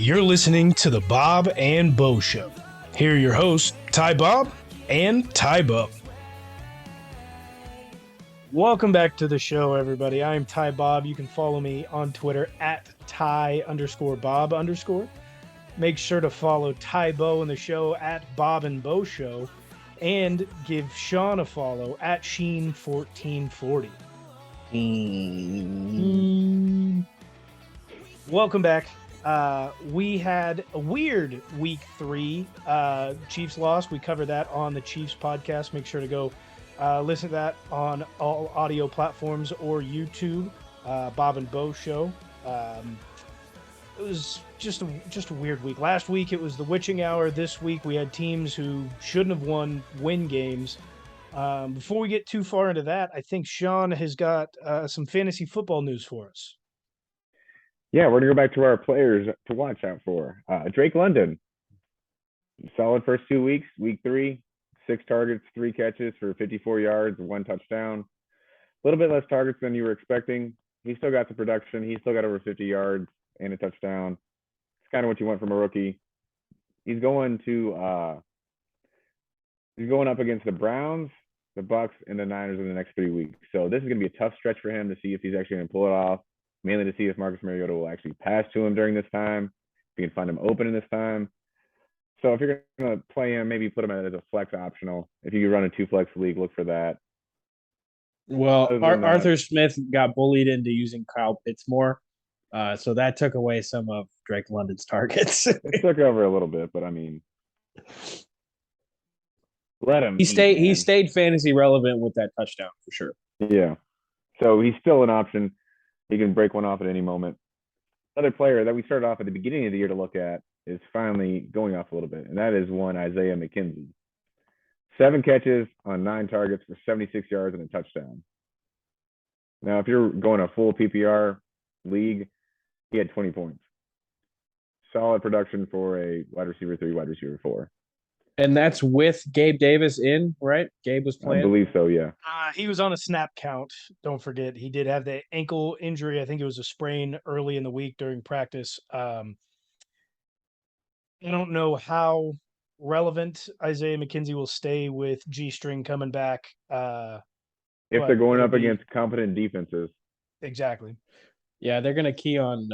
You're listening to the Bob and Bo Show. Here are your hosts, Ty Bob and Ty Bo. Welcome back to the show, everybody. I'm Ty Bob. You can follow me on Twitter at Ty_Bob_. Make sure to follow Ty Bo in the show at Bob and Bo Show, and give Sean a follow at Sheen1440. Welcome back. We had a weird week 3. Chiefs lost. We covered that on the Chiefs podcast. Make sure to go listen to that on all audio platforms or YouTube. Bob and Bo Show. It was just a weird week. Last week it was the witching hour. This week we had teams who shouldn't have win games. Before we get too far into that, I think Sean has got some fantasy football news for us. Yeah, we're going to go back to our players to watch out for. Drake London, solid first 2 weeks. Week 3, 6 targets, 3 catches for 54 yards, 1 touchdown. A little bit less targets than you were expecting. He still got the production. He still got over 50 yards and a touchdown. It's kind of what you want from a rookie. He's going up against the Browns, the Bucks, and the Niners in the next 3 weeks. So this is going to be a tough stretch for him to see if he's actually going to pull it off. Mainly to see if Marcus Mariota will actually pass to him during this time, if you can find him open in this time. So if you're going to play him, maybe put him as a flex optional. If you run a 2-flex league, look for that. Well, Arthur Smith got bullied into using Kyle Pitts more, so that took away some of Drake London's targets. It took over a little bit, but I mean, let him. He stayed fantasy relevant with that touchdown for sure. Yeah, so he's still an option. He can break one off at any moment. Another player that we started off at the beginning of the year to look at is finally going off a little bit, and that is one Isaiah McKenzie. 7 catches on 9 targets for 76 yards and a touchdown. Now, if you're going a full PPR league, he had 20 points. Solid production for a wide receiver 3, wide receiver 4. And that's with Gabe Davis in, right? Gabe was playing? I believe so, yeah. He was on a snap count. Don't forget, he did have the ankle injury. I think it was a sprain early in the week during practice. I don't know how relevant Isaiah McKenzie will stay with G-string coming back. If they're going up against competent defenses. Exactly. Yeah, they're going to key on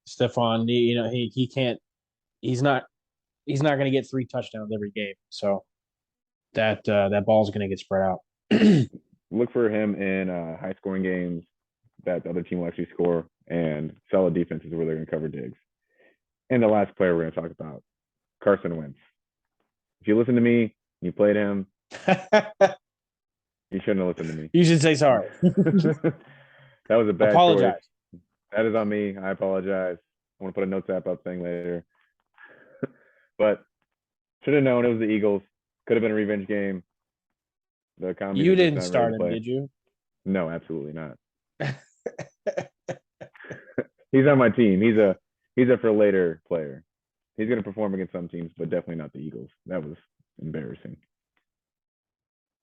Stephon. He can't. He's not going to get 3 touchdowns every game. So that ball's going to get spread out. Look for him in high-scoring games that the other team will actually score, and solid defenses where they're going to cover digs. And the last player we're going to talk about, Carson Wentz. If you listen to me, you played him, you shouldn't have listened to me. You should say sorry. That was a bad Apologize. choice. That is on me. I apologize. I want to put a notes app up thing later. But should have known it was the Eagles. Could have been a revenge game. You didn't start him, did you? No, absolutely not. He's on my team. He's a for later player. He's going to perform against some teams, but definitely not the Eagles. That was embarrassing.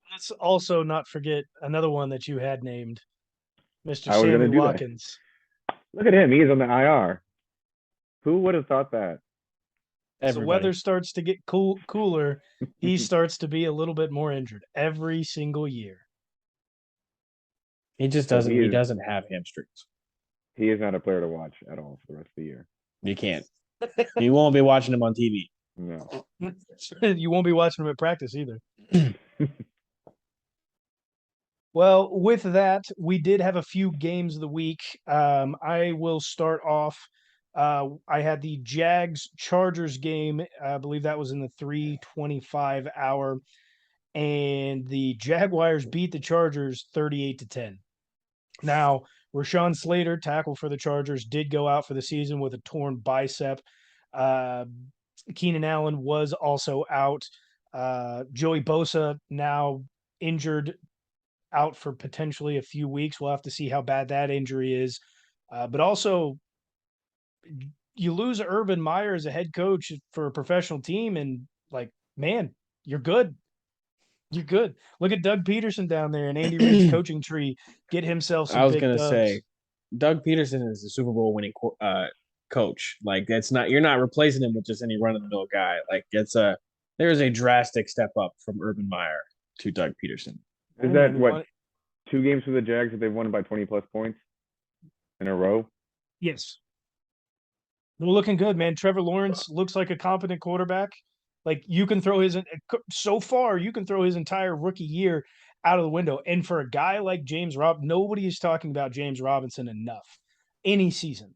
Let's also not forget another one that you had named, Mr. Sammy Watkins. Look at him. He is on the IR. Who would have thought that? As the weather starts to get cooler, he starts to be a little bit more injured every single year. He just doesn't. He doesn't have hamstrings. He is not a player to watch at all for the rest of the year. You can't. You won't be watching him on TV. No. You won't be watching him at practice either. Well, with that, we did have a few games of the week. I will start off. I had the Jags-Chargers game. I believe that was in the 3:25 hour. And the Jaguars beat the Chargers 38-10. Now, Rashawn Slater, tackle for the Chargers, did go out for the season with a torn bicep. Keenan Allen was also out. Joey Bosa now injured, out for potentially a few weeks. We'll have to see how bad that injury is. But also, you lose Urban Meyer as a head coach for a professional team, and man, you're good. You're good. Look at Doug Peterson down there and Andy Reid's coaching tree. Get himself some big dubs. I was going to say, Doug Peterson is a Super Bowl winning coach. Like you're not replacing him with just any run of the mill guy. Like there is a drastic step up from Urban Meyer to Doug Peterson. Is that what 2 games for the Jags that they've won by 20+ points in a row? Yes. They're looking good, man. Trevor Lawrence looks like a competent quarterback. Like you can throw so far, you can throw his entire rookie year out of the window. And for a guy like nobody is talking about James Robinson enough any season.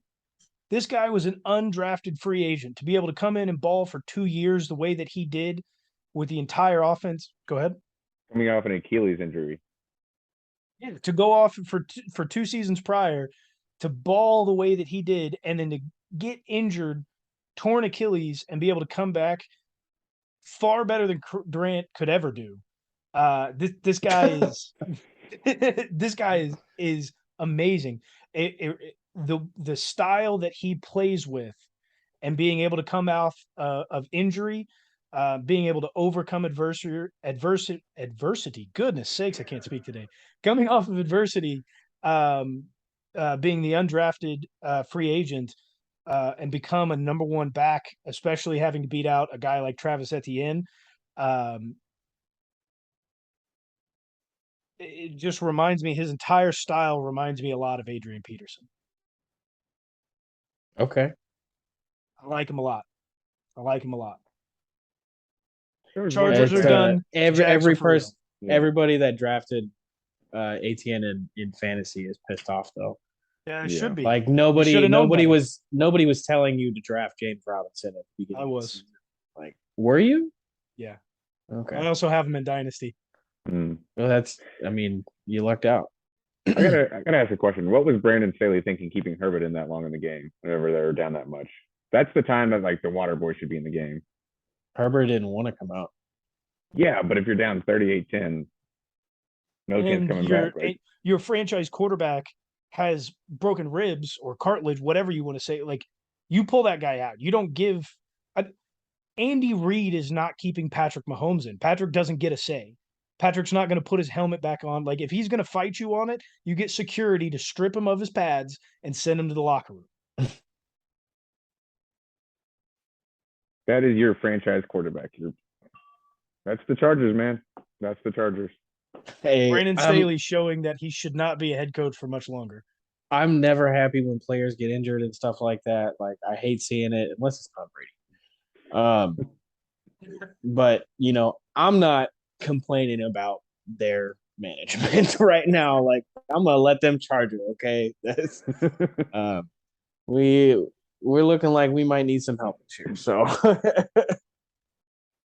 This guy was an undrafted free agent to be able to come in and ball for 2 years the way that he did with the entire offense. Go ahead. Coming off an Achilles injury. Yeah, to go off for 2 seasons prior to ball the way that he did and then to get injured, torn Achilles, and be able to come back far better than Durant could ever do. This guy is this guy is amazing. The style that he plays with, and being able to come out of injury, being able to overcome adversity. Goodness sakes, I can't speak today. Coming off of adversity, being the undrafted free agent, and become a number one back, especially having to beat out a guy like Travis Etienne. It just reminds me, his entire style reminds me a lot of Adrian Peterson. Okay. I like him a lot. Chargers are done. Every person, Yeah. everybody that drafted ATN in fantasy is pissed off though. Yeah, it should be. Like nobody better. was telling you to draft James Robinson at the beginning. I was. Of the season. Like, were you? Yeah. Okay. I also have him in Dynasty. Well, you lucked out. I gotta ask a question. What was Brandon Staley thinking keeping Herbert in that long in the game whenever they were down that much? That's the time that like the water boy should be in the game. Herbert didn't want to come out. Yeah, but if you're down 38-10, no chance coming back. Right? Your franchise quarterback has broken ribs or cartilage, whatever you want to say. Like, you pull that guy out. You don't give. Andy Reid is not keeping Patrick Mahomes in. Patrick doesn't get a say. Patrick's not going to put his helmet back on. Like, if he's going to fight you on it, you get security to strip him of his pads and send him to the locker room. That is your franchise quarterback. That's the Chargers, man. That's the Chargers. Hey, Brandon Staley's showing that he should not be a head coach for much longer. I'm never happy when players get injured and stuff like that. Like, I hate seeing it unless it's Tom Brady. But I'm not complaining about their management right now. Like, I'm gonna let them charge it. Okay, we're looking like we might need some help this year. So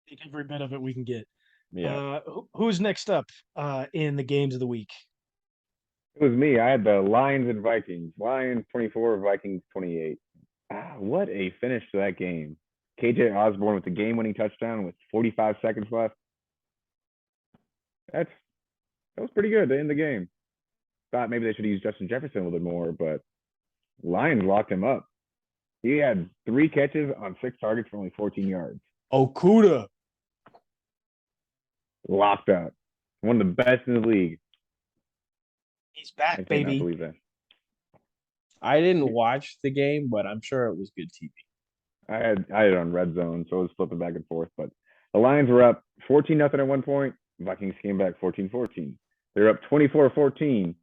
take every bit of it we can get. Yeah. Who's next up in the games of the week? It was me. I had the Lions and Vikings. Lions 24, Vikings 28. What a finish to that game. KJ Osborne with the game-winning touchdown with 45 seconds left. That was pretty good to end the game. Thought maybe they should use Justin Jefferson a little bit more, but Lions locked him up. He had 3 catches on 6 targets for only 14 yards. Okudah. Locked up. One of the best in the league. He's back, baby. I cannot believe that. I didn't watch the game, but I'm sure it was good TV. I had it on red zone, so I was flipping back and forth. But the Lions were up 14-0 at one point. Vikings came back 14-14. They're up 24-14.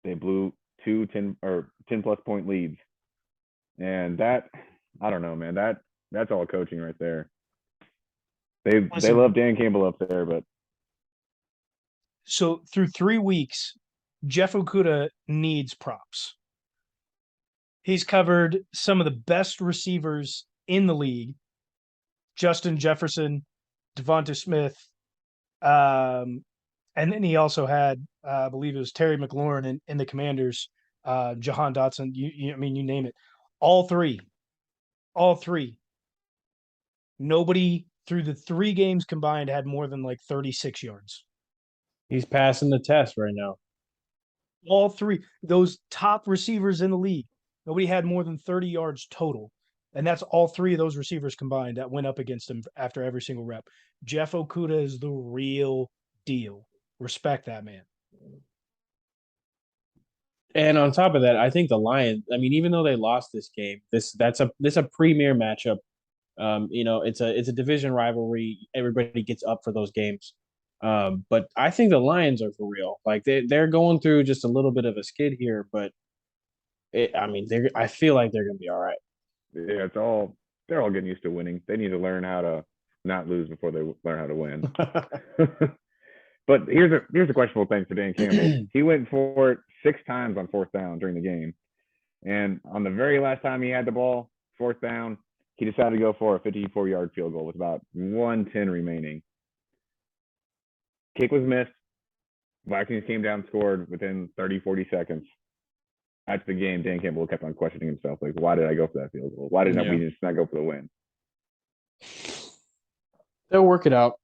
They blew 2 10+ point leads. And that, I don't know, man. That's all coaching right there. They love Dan Campbell up there, but so through 3 weeks, Jeff Okudah needs props. He's covered some of the best receivers in the league: Justin Jefferson, Devonta Smith, and then he also had, I believe it was Terry McLaurin in the Commanders, Jahan Dotson. You name it. All three. Nobody through the 3 games combined had more than like 36 yards. He's passing the test right now. All 3, those top receivers in the league, nobody had more than 30 yards total. And that's all 3 of those receivers combined that went up against him after every single rep. Jeff Okudah is the real deal. Respect that man. And on top of that, I think the Lions, I mean, even though they lost this game, this a premier matchup. It's a division rivalry. Everybody gets up for those games. But I think the Lions are for real. Like they're going through just a little bit of a skid here, but I feel like they're gonna be all right. Yeah, they're all getting used to winning. They need to learn how to not lose before they learn how to win. But here's a questionable thing for Dan Campbell. He went for it 6 times on 4th down during the game, and on the very last time he had the ball, 4th down, he decided to go for a 54-yard field goal with about 1:10 remaining. Kick was missed. Vikings came down, scored within 30, 40 seconds. After the game, Dan Campbell kept on questioning himself, like, why did I go for that field goal? Why didn't we just not go for the win? They'll work it out.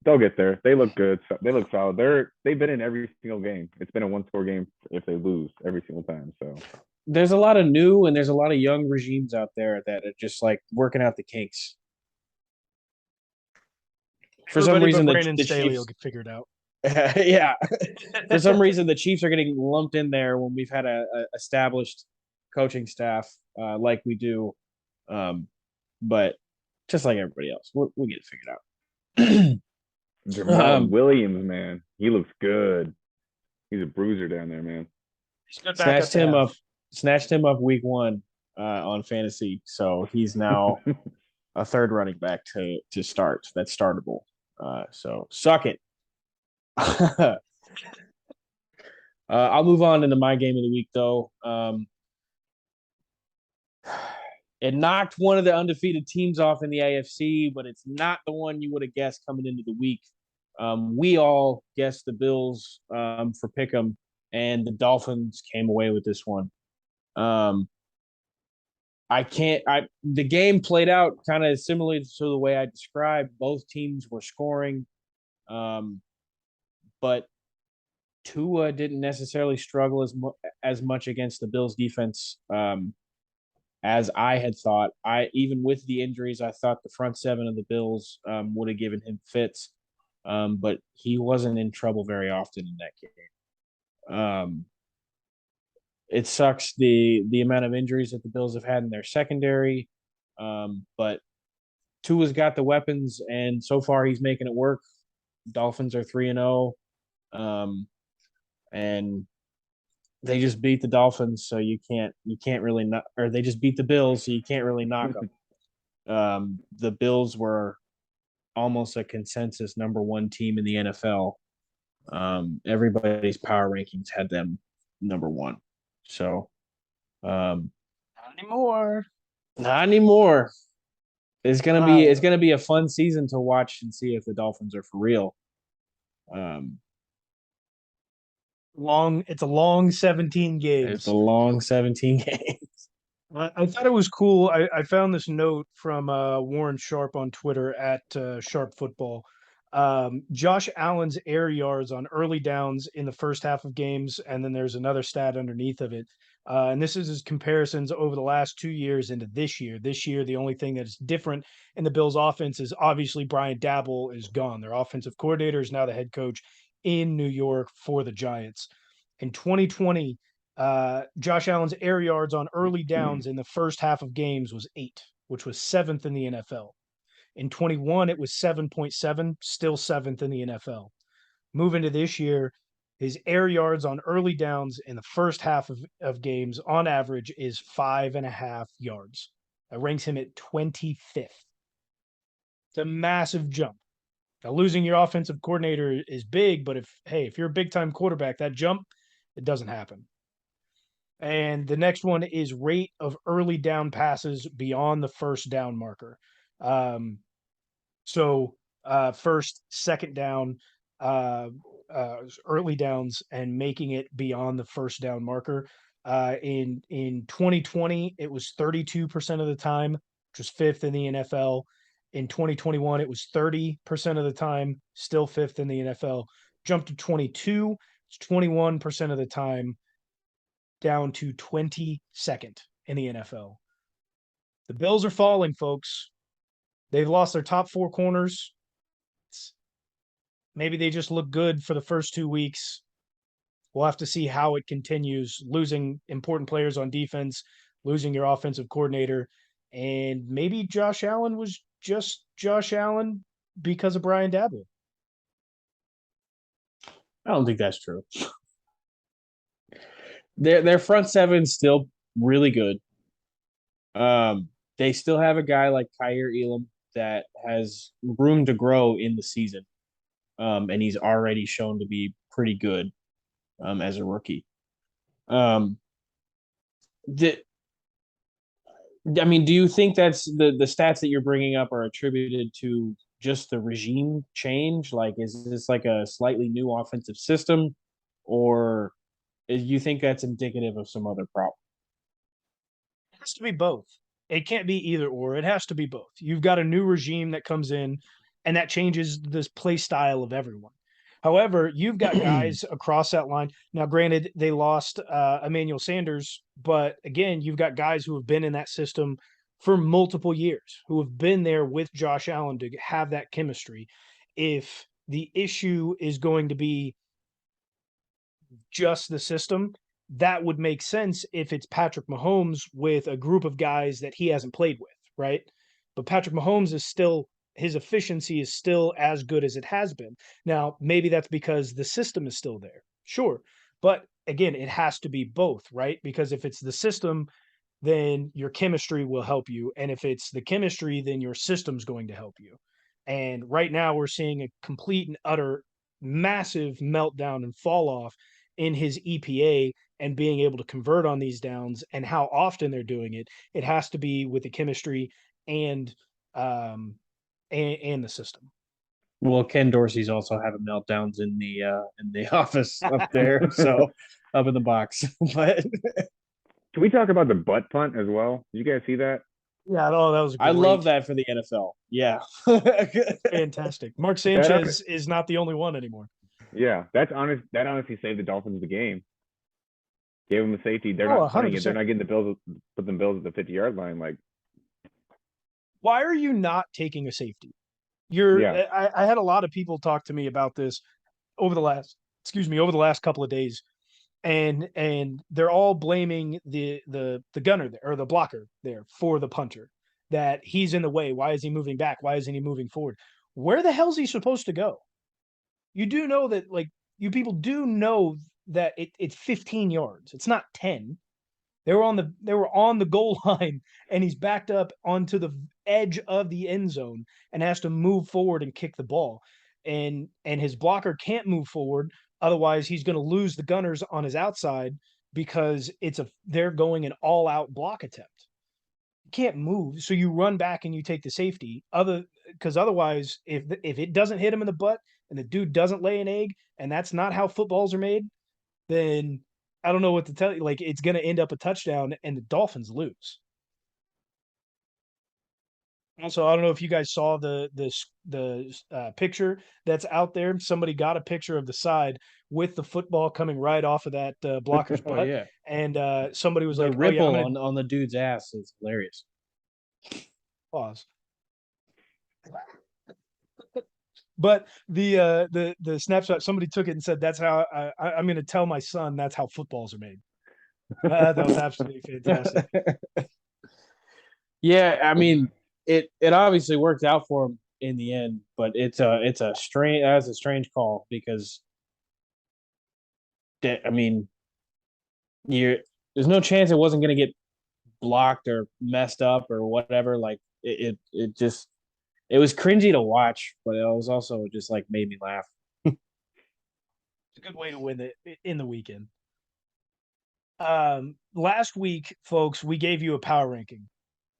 They'll get there. They look good. They look solid. They've been in every single game. It's been a 1-score game if they lose every single time. So there's a lot of new and there's a lot of young regimes out there that are just like working out the kinks. For some reason, the Staley Chiefs will get figured out. Yeah. For some reason, the Chiefs are getting lumped in there when we've had a established coaching staff like we do. But just like everybody else, we'll get it figured out. Jamal Williams, man, he looks good. He's a bruiser down there, man. Snatched him up week 1 on fantasy, so he's now a third running back to start. That's startable. So suck it. I'll move on into my game of the week, though. It knocked one of the undefeated teams off in the AFC, but it's not the one you would have guessed coming into the week. We all guessed the Bills for Pick'em, and the Dolphins came away with this one. The game played out kind of similarly to the way I described. Both teams were scoring, but Tua didn't necessarily struggle as much against the Bills defense as I had thought. Even with the injuries, I thought the front seven of the Bills would have given him fits, but he wasn't in trouble very often in that game. It sucks the amount of injuries that the Bills have had in their secondary, but Tua's got the weapons, and so far he's making it work. Dolphins are 3-0, and they just beat the Dolphins, so you can't really not, or they just beat the Bills, so you can't really knock them. The Bills were almost a consensus number 1 team in the NFL. Everybody's power rankings had them number 1. So, not anymore. Not anymore. It's gonna be a fun season to watch and see if the Dolphins are for real. It's a long 17 games. It's a long 17 games. I thought it was cool. I found this note from Warren Sharp on Twitter at Sharp Football. Josh Allen's air yards on early downs in the first half of games, and then there's another stat underneath of it. And this is his comparisons over the last 2 years into this year. This year, the only thing that is different in the Bills' offense is obviously Brian Daboll is gone. Their offensive coordinator is now the head coach in New York for the Giants. In 2020, Josh Allen's air yards on early downs in the first half of games was 8, which was 7th in the NFL. In 21, it was 7.7, still 7th in the NFL. Moving to this year, his air yards on early downs in the first half of games on average is 5.5 yards. That ranks him at 25th. It's a massive jump. Now, losing your offensive coordinator is big, but if you're a big-time quarterback, that jump, it doesn't happen. And the next one is rate of early down passes beyond the first down marker. First, second down, early downs, and making it beyond the first down marker. In 2020, it was 32% of the time, which was 5th in the NFL. In 2021, it was 30% of the time, still 5th in the NFL. Jumped to 22, it's 21% of the time, down to 22nd in the NFL. The Bills are falling, folks. They've lost their top 4 corners. Maybe they just look good for the first 2 weeks. We'll have to see how it continues, losing important players on defense, losing your offensive coordinator, and maybe Josh Allen was just Josh Allen because of Brian Daboll. I don't think that's true. Their front seven's still really good. They still have a guy like Kyer Elam that has room to grow in the season. And he's already shown to be pretty good as a rookie. The, I mean, do you think that's the stats that you're bringing up are attributed to just the regime change? Like, is this like a slightly new offensive system, or do you think that's indicative of some other problem? It has to be both. It can't be either or. It has to be both. You've got a new regime that comes in, and that changes this play style of everyone. However, you've got guys across that line. Now, granted, they lost Emmanuel Sanders, but again, you've got guys who have been in that system for multiple years, who have been there with Josh Allen to have that chemistry. If the issue is going to be just the system, that would make sense if it's Patrick Mahomes with a group of guys that he hasn't played with, right? But Patrick Mahomes is still his efficiency is still as good as it has been. Now, maybe that's because the system is still there. Sure. But again, it has to be both, right? Because if it's the system, then your chemistry will help you. And if it's the chemistry, then your system's going to help you. And right now we're seeing a complete and utter massive meltdown and fall off in his EPA and being able to convert on these downs and how often they're doing it. It has to be with the chemistry and um and the system. Well, Ken Dorsey's also having meltdowns in the office up there, so up in the box. But Can we talk about the butt punt as well? Did you guys see that? Yeah, oh, that was I love great. that for the NFL. Yeah. Fantastic. Mark That Sanchez is not the only one anymore. yeah, that's honest. That honestly saved the Dolphins the game. Gave them the safety. They're Oh, not punting it. They're 100%. not getting the Bills. Put them Bills at the 50-yard line. Like, Why are you not taking a safety? You're yeah, I had a lot of people talk to me about this over the last over the last couple of days, and they're all blaming the gunner there or the blocker there for the punter, that he's in the way. Why is he moving back? Why isn't he moving forward? Where the hell's he supposed to go? You do know that, like, you people do know that it's 15 yards. It's not 10. They were on the goal line, and he's backed up onto the edge of the end zone and has to move forward and kick the ball. And his blocker can't move forward, otherwise he's going to lose the gunners on his outside because they're going an all-out block attempt. You can't move, so you run back and you take the safety. Because otherwise, if it doesn't hit him in the butt and the dude doesn't lay an egg, and that's not how footballs are made, then I don't know what to tell you. Like, it's going to end up a touchdown and the Dolphins lose. Also, I don't know if you guys saw the picture that's out there. Somebody got a picture of the side with the football coming right off of that blocker's Oh butt, yeah. and somebody was The like, "Oh yeah, I'm ripple gonna on the dude's ass is hilarious. pause." But the snapshot, somebody took it and said, "That's how I'm going to tell my son that's how footballs are made." That was absolutely fantastic. Yeah, I mean, it obviously worked out for him in the end, but it's a strange that's a strange call because I mean, you there's no chance it wasn't going to get blocked or messed up or whatever. Like it just it was cringy to watch, but it was also just like made me laugh. It's a good way to win in the weekend. Last week, folks, we gave you a power ranking,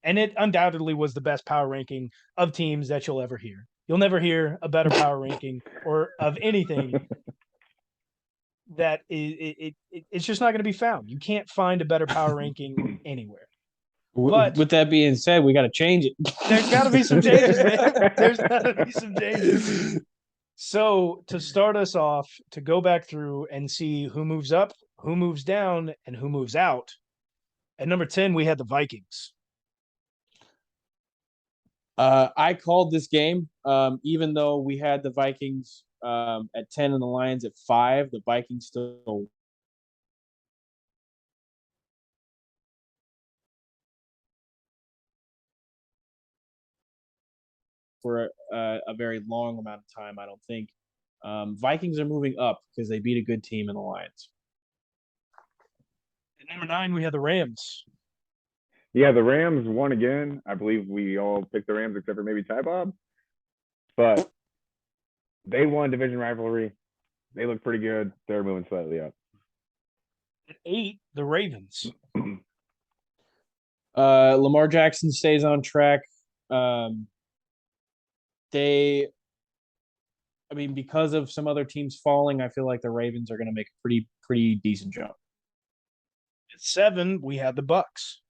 and it undoubtedly was the best power ranking of teams that you'll ever hear. You'll never hear a better power ranking or of anything that it's just not going to be found. You can't find a better power ranking anywhere. But With that being said, we got to change it. there's got to be some changes, man. There's got to be some changes. So to start us off, to go back through and see who moves up, who moves down, and who moves out. At number 10, we had the Vikings. I called this game, even though we had the Vikings at 10 and the Lions at 5. The Vikings still for a very long amount of time, I don't think. Vikings are moving up because they beat a good team in the Lions. At number 9, we have the Rams. Yeah, the Rams won again. I believe we all picked the Rams except for maybe Ty Bob. But they won division rivalry. They look pretty good. They're moving slightly up. At 8, the Ravens. Lamar Jackson stays on track. Because of some other teams falling, I feel like the Ravens are going to make a pretty decent jump. At 7, we have the Bucks.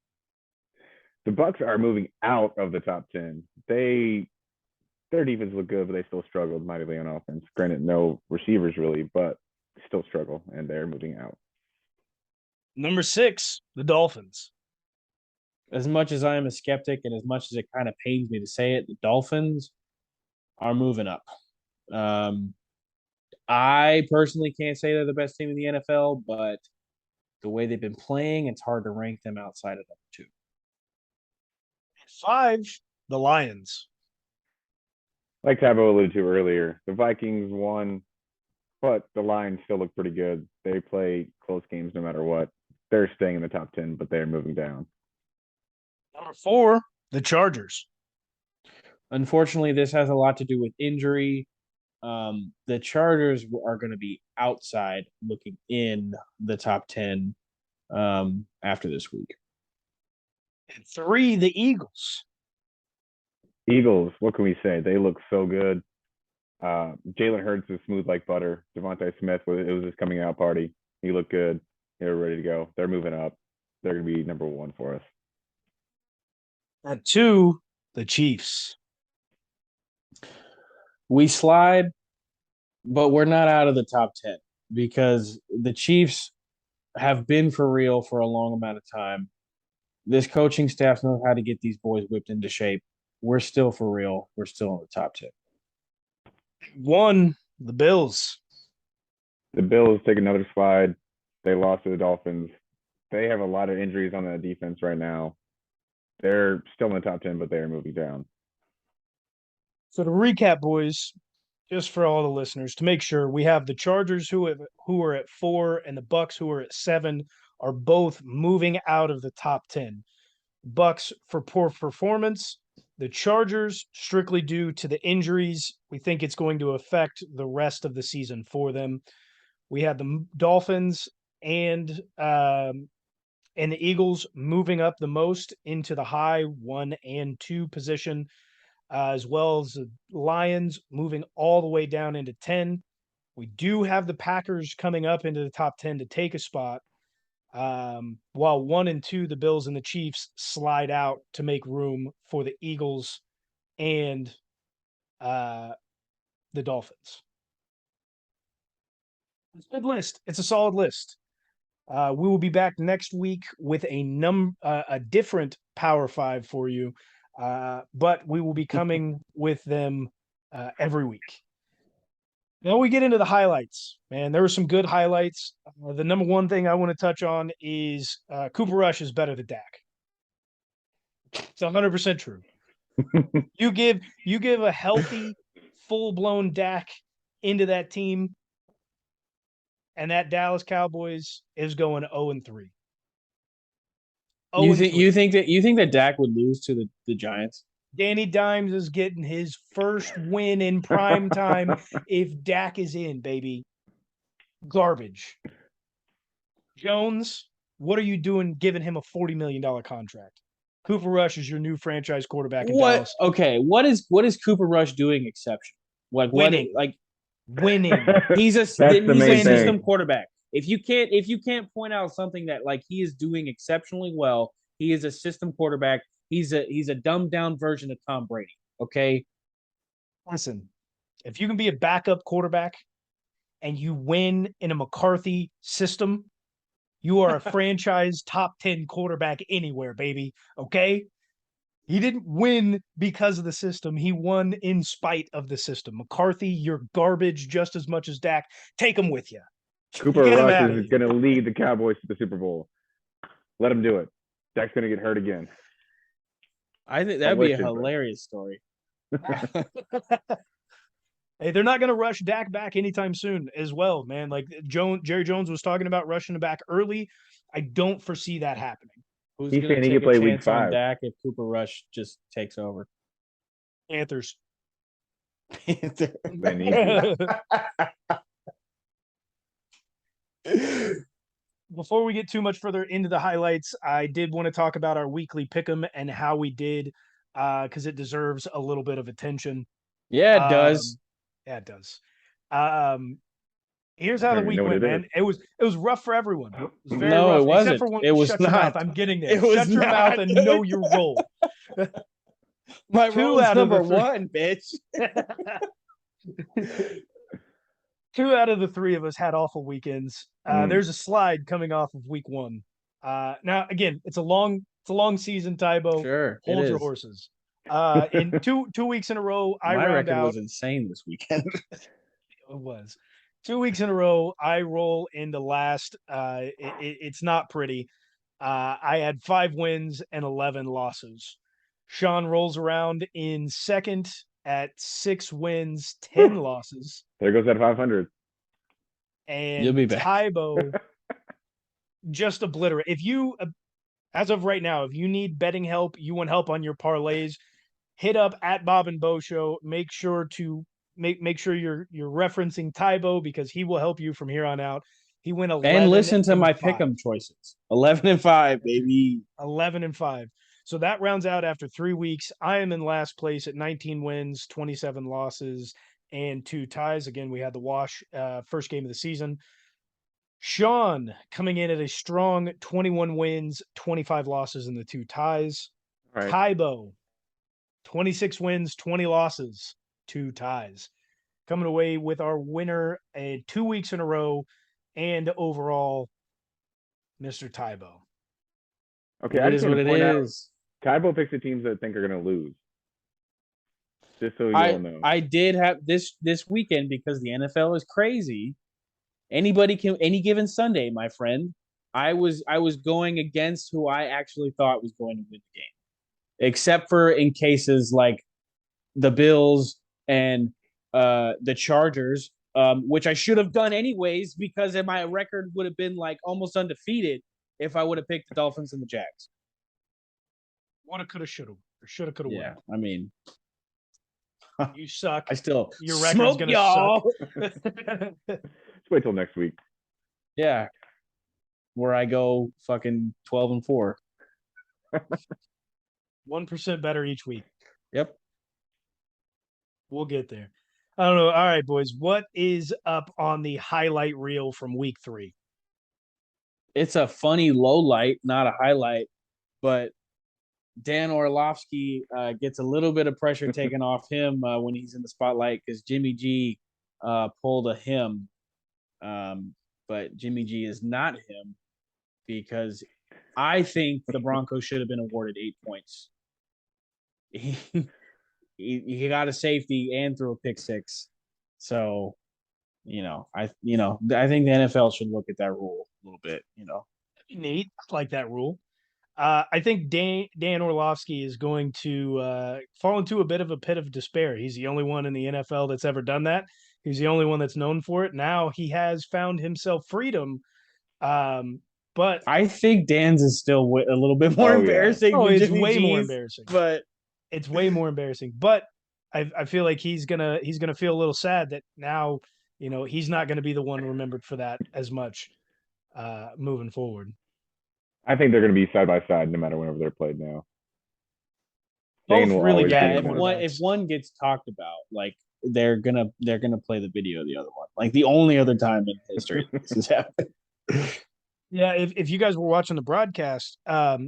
The Bucks are moving out of the top 10. Their defense looked good, but they still struggled mightily on offense. Granted, no receivers really, but still struggle, and they're moving out. Number 6, the Dolphins. As much as I am a skeptic and as much as it kind of pains me to say it, the Dolphins are moving up. I personally can't say they're the best team in the NFL, but the way they've been playing, it's hard to rank them outside of number 2. At 5, the Lions. Like Tabo alluded to earlier, the Vikings won, but the Lions still look pretty good. They play close games no matter what. They're staying in the top 10, but they're moving down. Number 4, the Chargers. Unfortunately, this has a lot to do with injury. The Chargers are going to be outside looking in the top 10 after this week. At 3, the Eagles. Eagles, what can we say? They look so good. Jalen Hurts is smooth like butter. Devontae Smith, it was his coming out party. He looked good. They were ready to go. They're moving up. They're going to be number 1 for us. At 2, the Chiefs. We slide, but we're not out of the top 10 because the Chiefs have been for real for a long amount of time. This coaching staff knows how to get these boys whipped into shape. We're still for real. We're still in the top 10. 1, the Bills. The Bills take another slide. They lost to the Dolphins. They have a lot of injuries on that defense right now. They're still in the top 10, but they are moving down. So to recap, boys, just for all the listeners, to make sure, we have the Chargers who are at 4 and the Bucks who are at 7 are both moving out of the top 10. Bucks for poor performance. The Chargers strictly due to the injuries. We think it's going to affect the rest of the season for them. We have the Dolphins and the Eagles moving up the most into the high 1 and 2 position, as well as the Lions moving all the way down into 10. We do have the Packers coming up into the top 10 to take a spot, while 1 and 2, the Bills and the Chiefs, slide out to make room for the Eagles and the Dolphins. It's a good list. It's a solid list. We will be back next week with a different Power 5 for you, but we will be coming with them every week. Now we get into the highlights, man. There were some good highlights. The number one thing I want to touch on is Cooper Rush is better than Dak. It's 100% true. You give a healthy, full-blown Dak into that team, and that Dallas Cowboys is going 0-3. You think that Dak would lose to the Giants? Danny Dimes is getting his first win in prime time if Dak is in, baby. Garbage. Jones, what are you doing giving him a $40 million contract? Cooper Rush is your new franchise quarterback in Dallas. Okay, what is Cooper Rush doing exceptional? Winning. Winning. He's a main system thing. quarterback. If you can't point out something that he is doing exceptionally well, he is a system quarterback. He's a dumbed down version of Tom Brady. Okay. Listen, if you can be a backup quarterback and you win in a McCarthy system, you are a franchise top 10 quarterback anywhere, baby. Okay. He didn't win because of the system. He won in spite of the system. McCarthy, you're garbage just as much as Dak. Take him with you. Cooper Rush is going to lead the Cowboys to the Super Bowl. Let him do it. Dak's going to get hurt again. I think that'd be a hilarious story. Hey, they're not going to rush Dak back anytime soon as well, man. Like Jerry Jones was talking about rushing him back early. I don't foresee that happening. Who's He's going saying to he take could a play week chance on 5. Dak if Cooper Rush just takes over? Panthers. They need to. Before we get too much further into the highlights, I did want to talk about our weekly pick'em and how we did, because it deserves a little bit of attention. Yeah, it does. Yeah, it does. Here's I how the don't even week know what went, it man. is. It was rough for everyone. It was very No, rough, it except wasn't. for one. It was Shut your mouth. not. I'm getting there. It was Shut your mouth not. and know your role. My Two role is out of the number three. 1, bitch. 2 out of the 3 of us had awful weekends. There's a slide coming off of week 1. Now again, it's a long season, Tybo. Sure, it Hold your is. horses. In two weeks in a row, I My round record out. was insane this weekend. It was 2 weeks in a row. I roll into last. It's not pretty. I had 5 wins and 11 losses. Sean rolls around in second at 6 wins, 10 losses. There goes that 500. You'll And be back. Tybo just obliterate. If you, as of right now, if you need betting help, you want help on your parlays, hit up at Bob and Bo Show. Make sure to make sure you're referencing Tybo because he will help you from here on out. He went 11 And listen to my 5. pick'em choices. 11-5, baby. 11-5. So that rounds out after 3 weeks. I am in last place at 19 wins, 27 losses, and 2 ties. Again, we had the wash first game of the season. Sean coming in at a strong 21 wins, 25 losses, and the 2 ties. All right. Tybo, 26 wins, 20 losses, 2 ties. Coming away with our winner 2 weeks in a row and overall, Mr. Tybo. Okay, It is what it is. Tybo picks the teams that I think are going to lose. Just so you all know. I did have this weekend because the NFL is crazy. Anybody can any given Sunday, my friend. I was going against who I actually thought was going to win the game, except for in cases like the Bills and the Chargers, which I should have done anyways because my record would have been like almost undefeated if I would have picked the Dolphins and the Jags. Woulda, coulda, shoulda, or shoulda, coulda, Yeah, woulda. I mean, you suck. I still Your record's smoke gonna y'all. suck. Let's wait till next week. Yeah, where I go fucking 12-4. 1% better each week. Yep. We'll get there. I don't know. All right, boys. What is up on the highlight reel from week 3? It's a funny low light, not a highlight, but Dan Orlovsky gets a little bit of pressure taken off him when he's in the spotlight because Jimmy G pulled a him. But Jimmy G is not him because I think the Broncos should have been awarded 8 points. He got a safety and threw a pick 6. So, I think the NFL should look at that rule a little bit, Neat. I like that rule. I think Dan Orlovsky is going to fall into a bit of a pit of despair. He's the only one in the NFL that's ever done that. He's the only one that's known for it. Now he has found himself freedom. But I think Dan's is still a little bit more embarrassing. Oh, it's Jimmy way G's, more embarrassing. But it's way more embarrassing. But I feel like he's gonna feel a little sad that now he's not gonna be the one remembered for that as much moving forward. I think they're going to be side by side no matter whenever they're played now. Both really good. If one gets talked about, like they're gonna play the video of the other one. Like the only other time in history this has happened. Yeah, if you guys were watching the broadcast, I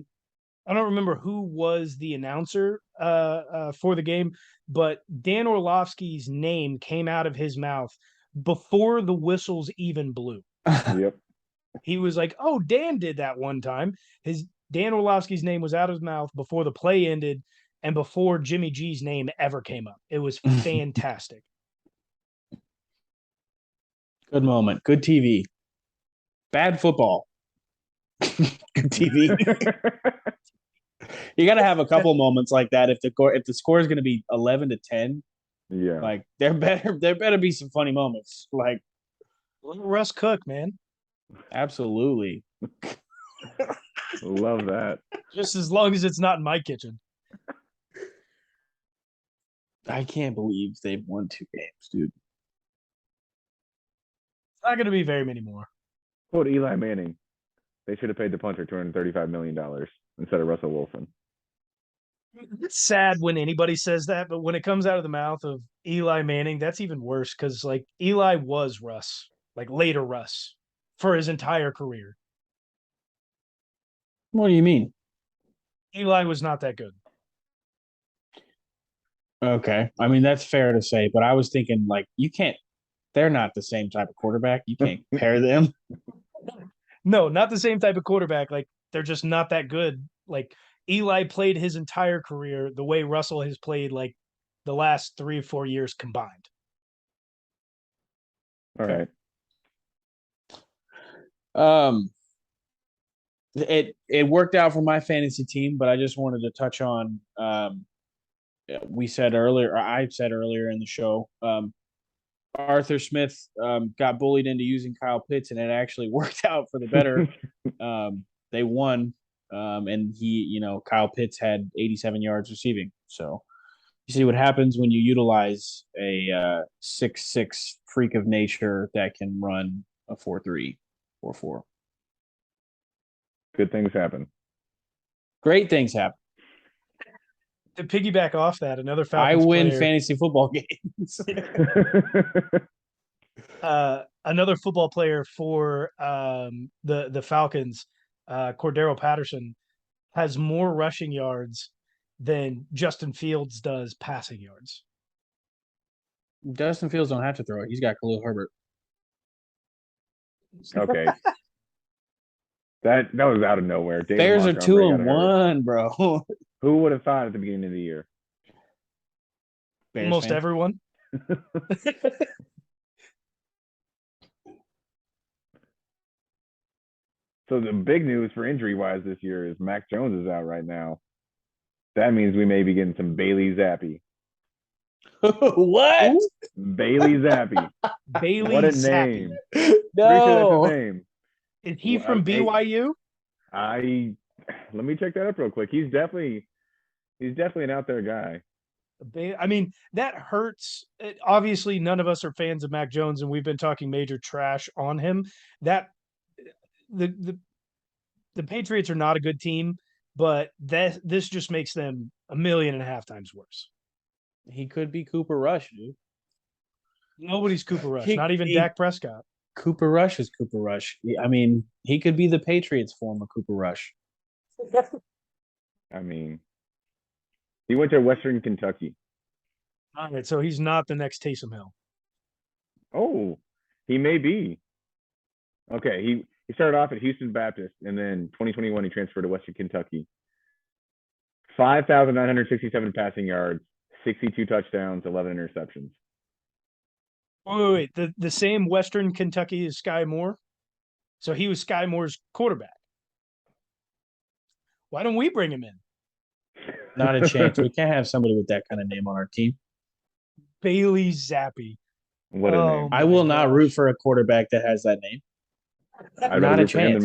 don't remember who was the announcer for the game, but Dan Orlovsky's name came out of his mouth before the whistles even blew. Yep. He was like, "Oh, Dan did that one time." Dan Orlovsky's name was out of his mouth before the play ended and before Jimmy G's name ever came up. It was fantastic. Good moment. Good TV. Bad football. Good TV. You got to have a couple moments like that. If the score is going to be 11-10, Yeah, like there better be some funny moments. Like Little Russ Cook, man. absolutely. love that. Just as long as it's not in my kitchen. I can't believe they've won 2 games, dude. It's not going to be very many more. Quote Eli Manning. They should have paid the punter $235 million instead of Russell Wilson. It's sad when anybody says that, but when it comes out of the mouth of Eli Manning, that's even worse because like Eli was Russ, like later Russ, for his entire career. What do you mean? Eli was not that good. Okay, I mean that's fair to say, but I was thinking like you can't. They're not the same type of quarterback. You can't compare them. No, not the same type of quarterback. Like they're just not that good. Like Eli played his entire career the way Russell has played like the last 3 or 4 years combined. All Okay. right. Um, it worked out for my fantasy team, but I just wanted to touch on we said earlier, or I said earlier in the show, Arthur Smith got bullied into using Kyle Pitts, and it actually worked out for the better. They won, and Kyle Pitts had 87 yards receiving. So you see what happens when you utilize a 6'6" freak of nature that can run a 4.3, 4.4. Good things happen. Great things happen. To piggyback off that, another I Falcons win player, fantasy football games. another football player for the Falcons, Cordero Patterson, has more rushing yards than Justin Fields does passing yards. Justin Fields don't have to throw it. He's got Khalil Herbert. Okay. That was out of nowhere. David Bears are Montgomery got hurt. 2-1, bro. Who would have thought at the beginning of the year? Bears Almost fan. everyone. So the big news for injury wise this year is Mac Jones is out right now. That means we may be getting some Bailey Zappi. What? Bailey Zappi. Bailey What a Zappi. name. Pretty sure that's No. his name. Is he from BYU? Let me check that up real quick. He's definitely an out there guy. I mean, that hurts. Obviously, none of us are fans of Mac Jones, and we've been talking major trash on him. That the Patriots are not a good team, but this just makes them 1.5 million times worse. He could be Cooper Rush, dude. Nobody's Cooper Rush, not even Dak Prescott. Cooper Rush is Cooper Rush. I mean, he could be the Patriots form of Cooper Rush. I mean, he went to Western Kentucky. All right, so he's not the next Taysom Hill. Oh, he may be. Okay, he started off at Houston Baptist, and then 2021 he transferred to Western Kentucky. 5,967 passing yards, 62 touchdowns, 11 interceptions. Wait. The same Western Kentucky is Sky Moore? So he was Sky Moore's quarterback. Why don't we bring him in? Not a chance. We can't have somebody with that kind of name on our team. Bailey Zappi. What a name. I will not root for a quarterback that has that name. Not a chance.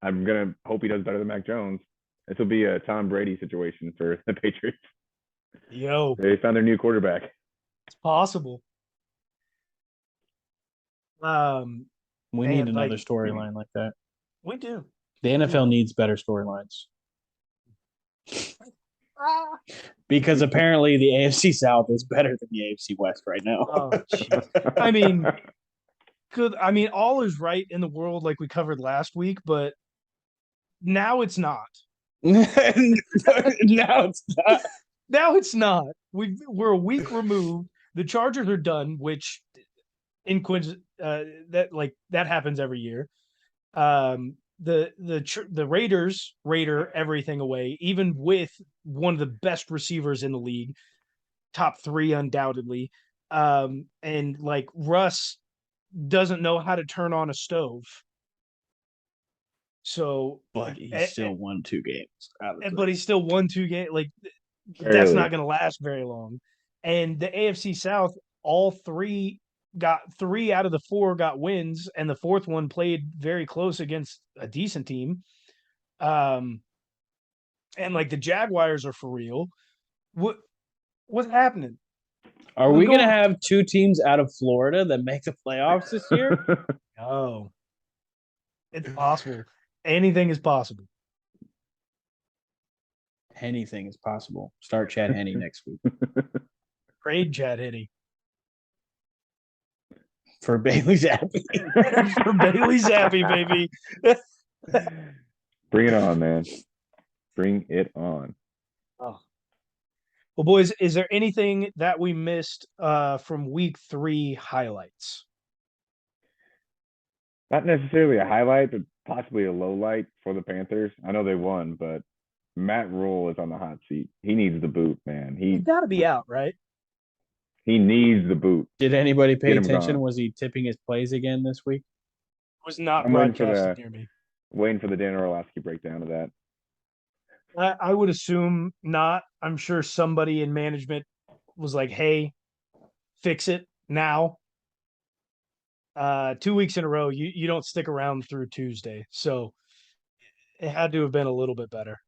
I'm going to hope he does better than Mac Jones. This will be a Tom Brady situation for the Patriots. Yo. They found their new quarterback. It's possible. We need another storyline like that. We do. The NFL needs better storylines. Because apparently the AFC South is better than the AFC West right now. Oh, I mean, all is right in the world like we covered last week, but now it's not. Now it's not. Now it's not. We're a week removed. The Chargers are done, which that happens every year. The Raiders raider everything away, even with one of the best receivers in the league, top 3 undoubtedly. And like Russ doesn't know how to turn on a stove. So, But he still won 2 games out of 3. but he still won 2 games. Like that's Barely. not going to last very long. And the AFC South, all three got 3 out of the 4 got wins, and the fourth one played very close against a decent team. And like the Jaguars are for real. What's happening? Are What's we going to going? have 2 teams out of Florida that make the playoffs this year? Oh, it's possible. Anything is possible. Anything is possible. Start Chad Henne next week Trade Chad Henne for Bailey Zappi. for Bailey Zappi, baby. Bring it on, man. Bring it on. Oh. Well, boys, is there anything that we missed from week 3 highlights? Not necessarily a highlight, but possibly a low light for the Panthers. I know they won, but Matt Rule is on the hot seat. He needs the boot, man. He's got to be out, right? He needs the boot. Did anybody pay Get him attention? gone. Was he tipping his plays again this week? Was not I'm waiting for broadcasted the near me. waiting for the Dan Orlovsky breakdown of that. I would assume not. I'm sure somebody in management was like, "Hey, fix it now." 2 weeks in a row, you don't stick around through Tuesday, so it had to have been a little bit better.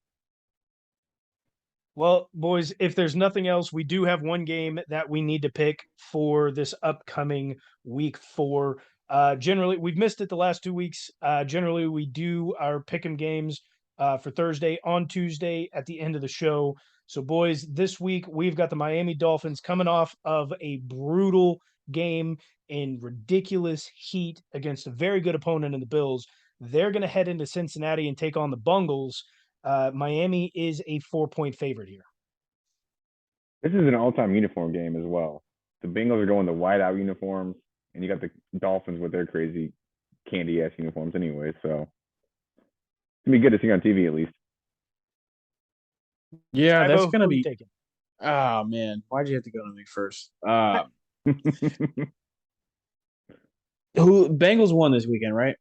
Well, boys, if there's nothing else, we do have one game that we need to pick for this upcoming week 4. Generally, we've missed it the last 2 weeks. Generally, we do our pick 'em games for Thursday on Tuesday at the end of the show. So, boys, this week we've got the Miami Dolphins coming off of a brutal game in ridiculous heat against a very good opponent in the Bills. They're going to head into Cincinnati and take on the Bengals. Miami is a 4-point favorite here. This is an all-time uniform game as well. The Bengals are going the white-out uniforms, and you got the Dolphins with their crazy candy-ass uniforms anyway. So it's gonna be good to see on TV at least. Yeah, that's Ivo, going to who are you be. taking? Oh, man. Why'd you have to go to me first? Who Bengals won this weekend, right?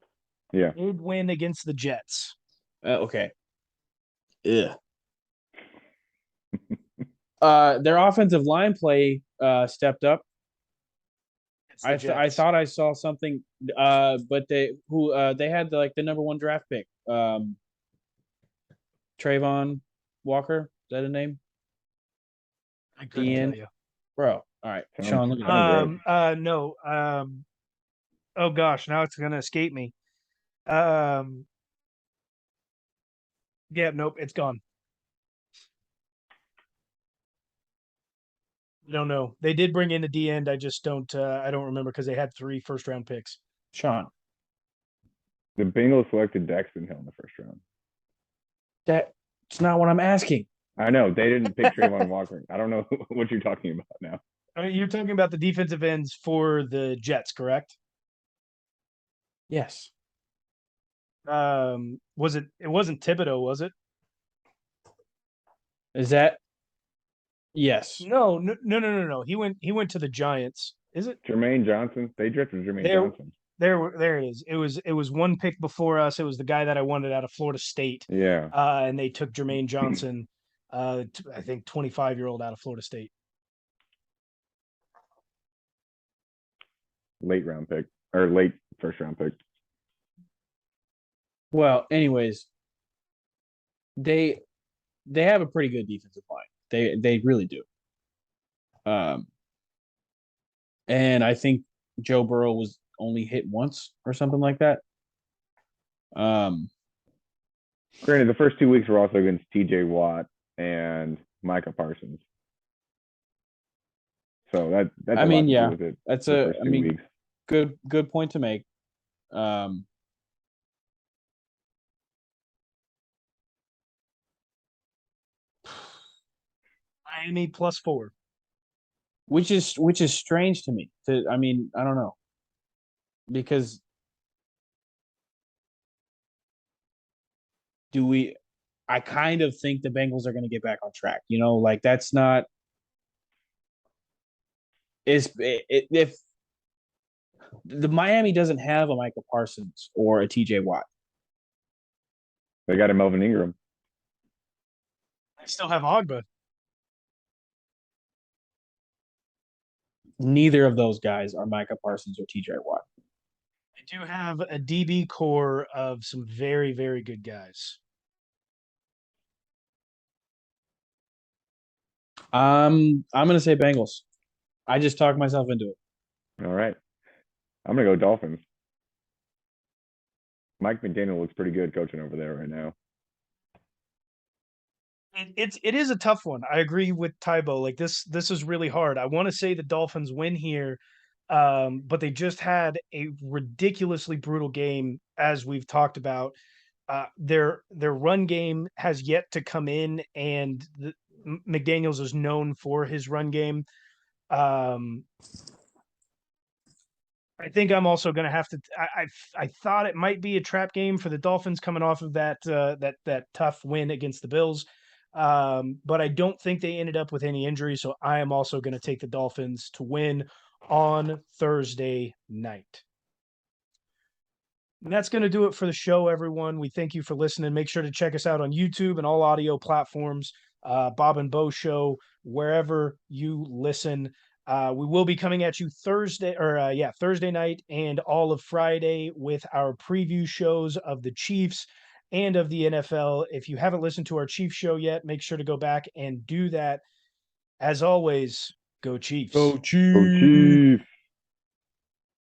Yeah. Did win against the Jets. Okay. Yeah. Their offensive line play stepped up. I thought I saw something, but they had the number 1 draft pick, Trayvon Walker. Is that a name? I couldn't tell you, bro. All right, Sounds- Sean. Look it up. No. Oh gosh, now it's gonna escape me. Yeah, nope, it's gone. I don't know. They did bring in a D end. I just don't. I don't remember because they had 3 first-round picks. Sean. The Bengals selected Daxton Hill in the first round. That's not what I'm asking. I know they didn't pick Trayvon Walker. I don't know what you're talking about now. I mean, you're talking about the defensive ends for the Jets, correct? Yes. Was it? It wasn't Thibodeau, was it? Is that? Yes. No. He went to the Giants. Is it Jermaine Johnson? They drafted Jermaine there? Johnson. There it is. It was 1 pick before us. It was the guy that I wanted out of Florida State. Yeah. And they took Jermaine Johnson, I think 25-year-old out of Florida State. Late round pick or late first round pick. Well, anyways, they have a pretty good defensive line. They really do. And I think Joe Burrow was only hit once or something like that. Granted, the first 2 weeks were also against T.J. Watt and Micah Parsons. So that's I mean, yeah, with it, that's the first 2 weeks. good point to make. Miami +4. Which is strange to me. I mean, I don't know. Because I kind of think the Bengals are going to get back on track. You know, like that's not if the Miami doesn't have a Micah Parsons or a TJ Watt. They got a Melvin Ingram. I still have Ogba. Neither of those guys are Micah Parsons or TJ Watt. I do have a DB core of some very, very good guys. I'm gonna say Bengals. I just talked myself into it. All right. I'm gonna go Dolphins. Mike McDaniel looks pretty good coaching over there right now. It is a tough one. I agree with Tybo. Like this is really hard. I want to say the Dolphins win here, but they just had a ridiculously brutal game, as we've talked about. Their run game has yet to come in, and McDaniels is known for his run game. Um, I think I'm also going to have to. I thought it might be a trap game for the Dolphins coming off of that tough win against the Bills, but I don't think they ended up with any injuries. So I am also going to take the Dolphins to win on Thursday night. And that's going to do it for the show, everyone. We thank you for listening. Make sure to check us out on YouTube and all audio platforms, Bob and Bo Show, wherever you listen. We will be coming at you Thursday night and all of Friday with our preview shows of the Chiefs and of the NFL. If you haven't listened to our Chiefs show yet, make sure to go back and do that. As always, go Chiefs. Go Go Chiefs. Chiefs.